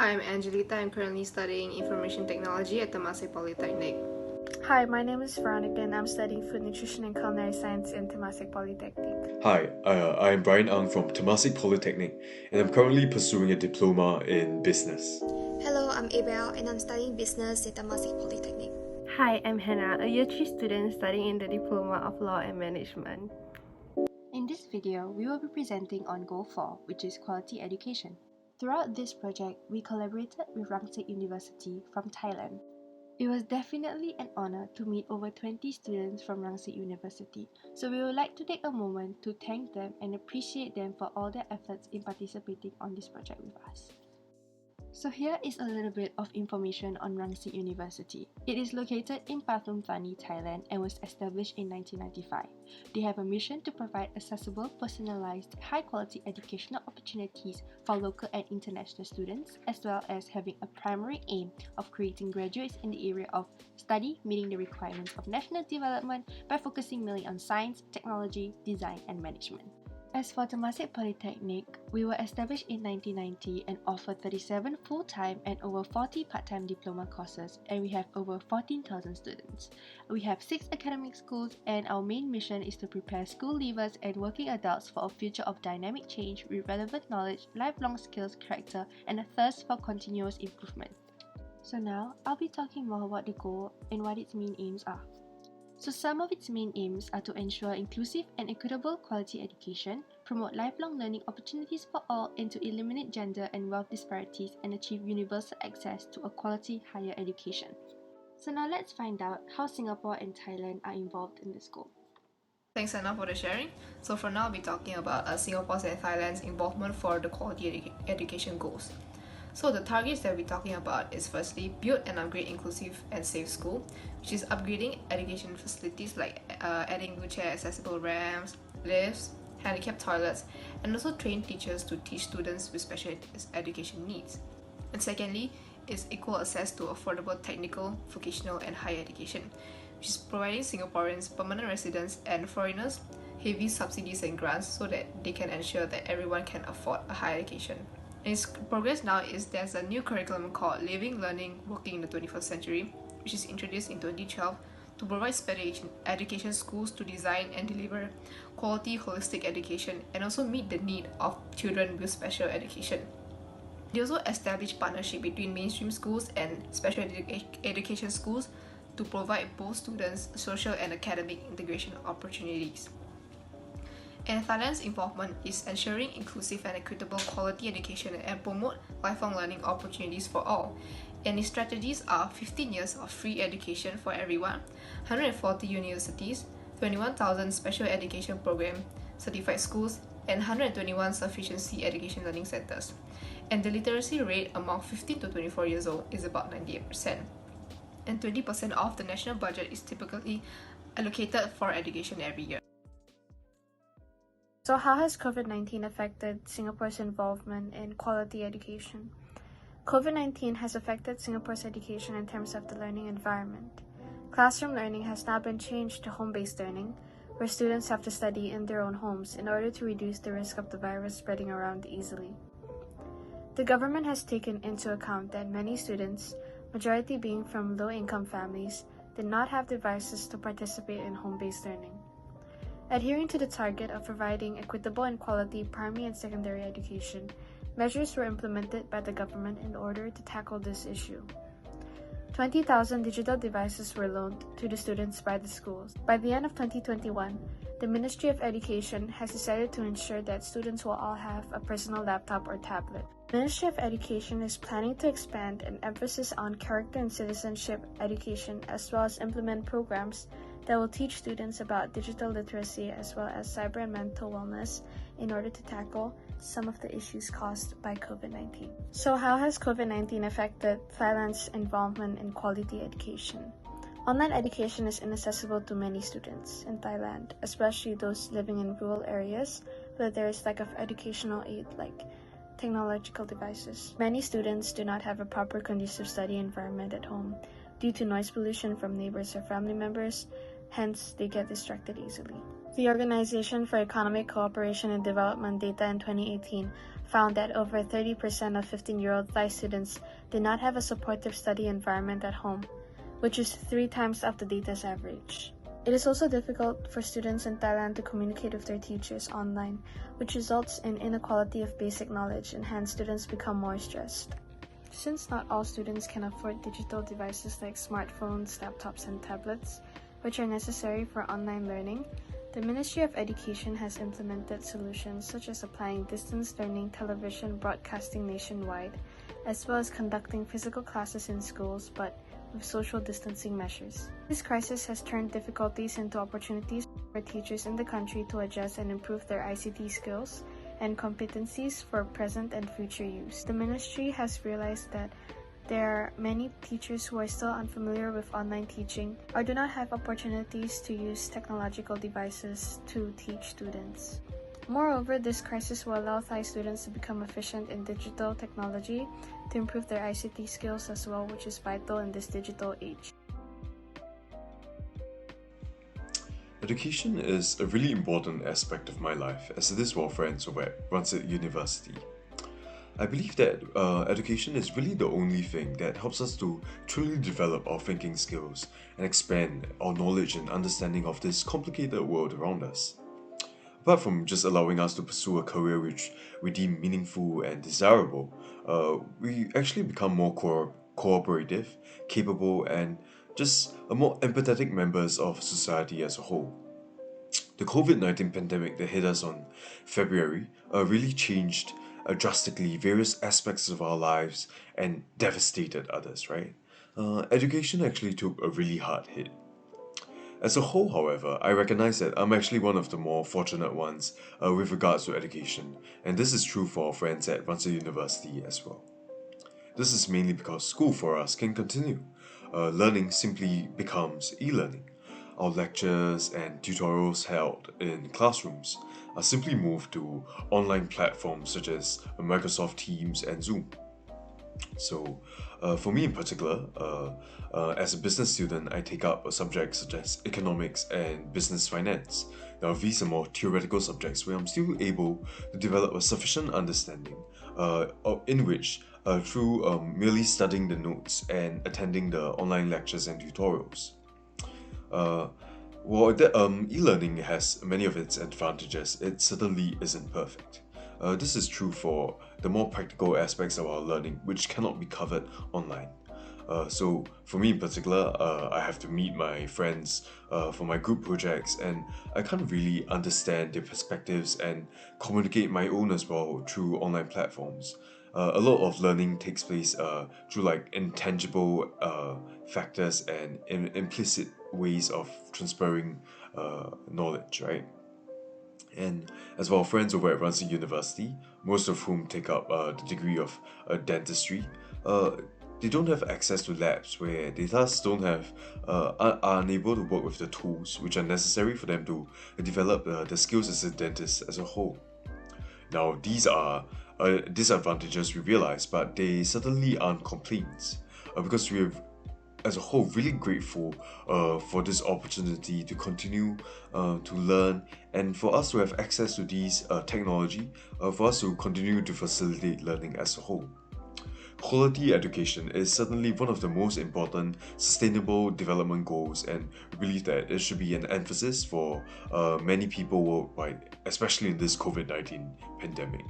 Hi, I'm Angelita. I'm currently studying Information Technology at Temasek Polytechnic. Hi, my name is Veronica and I'm studying Food Nutrition and Culinary Science in Temasek Polytechnic. Hi, I'm Brian Ang from Temasek Polytechnic, and I'm currently pursuing a diploma in business. Hello, I'm Abel and I'm studying business at Temasek Polytechnic. Hi, I'm Hannah, a Year 3 student studying in the Diploma of Law and Management. In this video, we will be presenting on Goal 4, which is quality education. Throughout this project, we collaborated with Rangsit University from Thailand. It was definitely an honor to meet over 20 students from Rangsit University, so we would like to take a moment to thank them and appreciate them for all their efforts in participating on this project with us. So here is a little bit of information on Rangsit University. It is located in Pathum Thani, Thailand and was established in 1995. They have a mission to provide accessible, personalized, high-quality educational opportunities for local and international students, as well as having a primary aim of creating graduates in the area of study meeting the requirements of national development by focusing mainly on science, technology, design, and management. As for Temasek Polytechnic, we were established in 1990 and offer 37 full-time and over 40 part-time diploma courses, and we have over 14,000 students. We have 6 academic schools, and our main mission is to prepare school leavers and working adults for a future of dynamic change with relevant knowledge, lifelong skills, character, and a thirst for continuous improvement. So now, I'll be talking more about the goal and what its main aims are. So some of its main aims are to ensure inclusive and equitable quality education, promote lifelong learning opportunities for all, and to eliminate gender and wealth disparities and achieve universal access to a quality higher education. So now let's find out how Singapore and Thailand are involved in this goal. Thanks Anna for the sharing. So for now, I'll be talking about Singapore's and Thailand's involvement for the quality education goals. So the targets that we're talking about is firstly, build and upgrade inclusive and safe school, which is upgrading education facilities like adding wheelchair accessible ramps, lifts, handicapped toilets, and also train teachers to teach students with special education needs. And secondly, is equal access to affordable technical, vocational, and higher education, which is providing Singaporeans, permanent residents, and foreigners heavy subsidies and grants so that they can ensure that everyone can afford a higher education. Its progress now is there's a new curriculum called Living, Learning, Working in the 21st Century, which is introduced in 2012 to provide special education schools to design and deliver quality holistic education and also meet the need of children with special education. They also established partnership between mainstream schools and special education schools to provide both students social and academic integration opportunities. And Thailand's involvement is ensuring inclusive and equitable quality education and promote lifelong learning opportunities for all. And its strategies are 15 years of free education for everyone, 140 universities, 21,000 special education program certified schools, and 121 sufficiency education learning centers. And the literacy rate among 15 to 24 years old is about 98%. And 20% of the national budget is typically allocated for education every year. So how has COVID-19 affected Singapore's involvement in quality education? COVID-19 has affected Singapore's education in terms of the learning environment. Classroom learning has now been changed to home-based learning, where students have to study in their own homes in order to reduce the risk of the virus spreading around easily. The government has taken into account that many students, majority being from low-income families, did not have devices to participate in home-based learning. Adhering to the target of providing equitable and quality primary and secondary education, measures were implemented by the government in order to tackle this issue. 20,000 digital devices were loaned to the students by the schools. By the end of 2021, the Ministry of Education has decided to ensure that students will all have a personal laptop or tablet. The Ministry of Education is planning to expand an emphasis on character and citizenship education as well as implement programs that will teach students about digital literacy as well as cyber and mental wellness in order to tackle some of the issues caused by COVID-19. So how has COVID-19 affected Thailand's involvement in quality education? Online education is inaccessible to many students in Thailand, especially those living in rural areas where there is lack of educational aid like technological devices. Many students do not have a proper conducive study environment at home due to noise pollution from neighbors or family members. Hence, they get distracted easily. The Organization for Economic Cooperation and Development data in 2018 found that over 30% of 15-year-old Thai students did not have a supportive study environment at home, which is 3 times up the data's average. It is also difficult for students in Thailand to communicate with their teachers online, which results in inequality of basic knowledge and hence students become more stressed. Since not all students can afford digital devices like smartphones, laptops, and tablets, which are necessary for online learning, the Ministry of Education has implemented solutions such as applying distance learning television broadcasting nationwide, as well as conducting physical classes in schools, but with social distancing measures. This crisis has turned difficulties into opportunities for teachers in the country to adjust and improve their ICT skills and competencies for present and future use. The ministry has realized that there are many teachers who are still unfamiliar with online teaching or do not have opportunities to use technological devices to teach students. Moreover, this crisis will allow Thai students to become efficient in digital technology to improve their ICT skills as well, which is vital in this digital age. Education is a really important aspect of my life, as it is for friends over at Rangsit University. I believe that education is really the only thing that helps us to truly develop our thinking skills and expand our knowledge and understanding of this complicated world around us. Apart from just allowing us to pursue a career which we deem meaningful and desirable, we actually become more cooperative, capable, and just a more empathetic members of society as a whole. The COVID-19 pandemic that hit us on February really changed drastically various aspects of our lives and devastated others, right? Education actually took a really hard hit. As a whole, however, I recognize that I'm actually one of the more fortunate ones with regards to education, and this is true for our friends at Rangsit University as well. This is mainly because school for us can continue. Learning simply becomes e-learning. Our lectures and tutorials held in classrooms are simply moved to online platforms such as Microsoft Teams and Zoom. So, for me in particular, as a business student, I take up subjects such as economics and business finance. Now, these are more theoretical subjects where I'm still able to develop a sufficient understanding in which, through merely studying the notes and attending the online lectures and tutorials. E-learning has many of its advantages. It certainly isn't perfect. This is true for the more practical aspects of our learning, which cannot be covered online. So for me in particular, I have to meet my friends for my group projects, and I can't really understand their perspectives and communicate my own as well through online platforms. A lot of learning takes place through like intangible factors and implicit ways of transferring knowledge, right? And as for our friends over at Rangsit University, most of whom take up the degree of dentistry, they don't have access to labs where they thus don't have are unable to work with the tools which are necessary for them to develop the skills as a dentist as a whole. Now, these are disadvantages we realize, but they certainly aren't complaints because we're as a whole really grateful for this opportunity to continue to learn and for us to have access to these technology, for us to continue to facilitate learning as a whole. Quality education is certainly one of the most important sustainable development goals, and we believe that it should be an emphasis for many people worldwide, especially in this COVID-19 pandemic.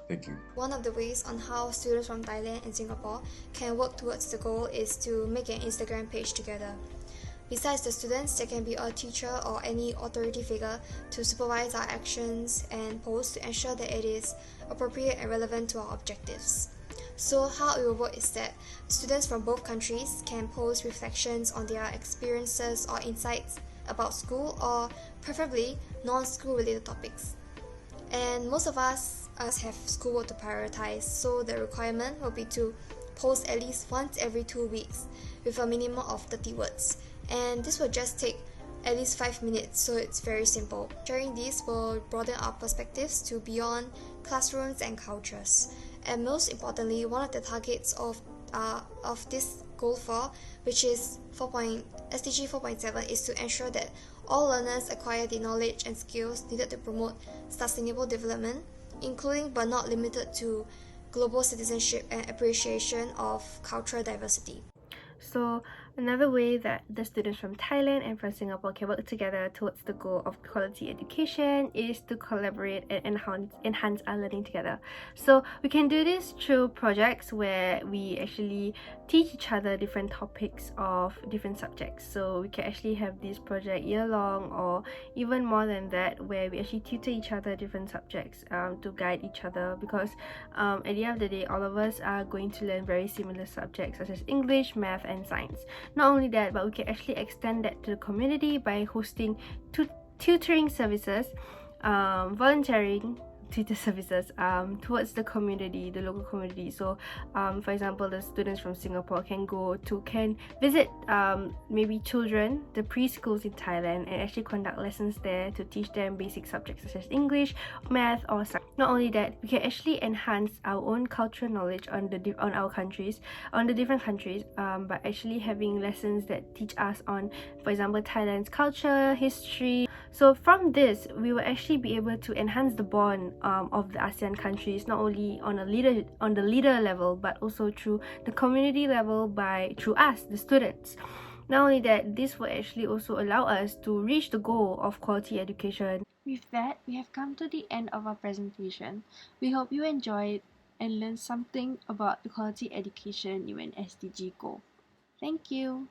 Thank you. One of the ways on how students from Thailand and Singapore can work towards the goal is to make an Instagram page together. Besides the students, there can be a teacher or any authority figure to supervise our actions and posts to ensure that it is appropriate and relevant to our objectives. So how it will work is that students from both countries can post reflections on their experiences or insights about school or preferably non-school related topics. And most of us have schoolwork to prioritize, so the requirement will be to post at least once every 2 weeks with a minimum of 30 words. And this will just take at least 5 minutes, so it's very simple. Sharing this will broaden our perspectives to beyond classrooms and cultures. And most importantly, one of the targets of this goal 4, which is SDG 4.7, is to ensure that all learners acquire the knowledge and skills needed to promote sustainable development, including but not limited to global citizenship and appreciation of cultural diversity. So another way that the students from Thailand and from Singapore can work together towards the goal of quality education is to collaborate and enhance our learning together. So we can do this through projects where we actually teach each other different topics of different subjects. So we can actually have this project year long, or even more than that, where we actually tutor each other different subjects to guide each other, because at the end of the day, all of us are going to learn very similar subjects such as English, math and science. Not only that, but we can actually extend that to the community by hosting tutoring services, volunteering tutor services towards the community, the local community. So for example, the students from Singapore can visit maybe children, the preschools in Thailand, and actually conduct lessons there to teach them basic subjects such as English, math or science. Not only that, we can actually enhance our own cultural knowledge on the different countries by actually having lessons that teach us on, for example, Thailand's culture, history. So from this, we will actually be able to enhance the bond of the ASEAN countries, not only on the leader level, but also through the community level through us, the students. Not only that, this will actually also allow us to reach the goal of quality education. With that, we have come to the end of our presentation. We hope you enjoyed and learned something about the quality education UNSDG goal. Thank you.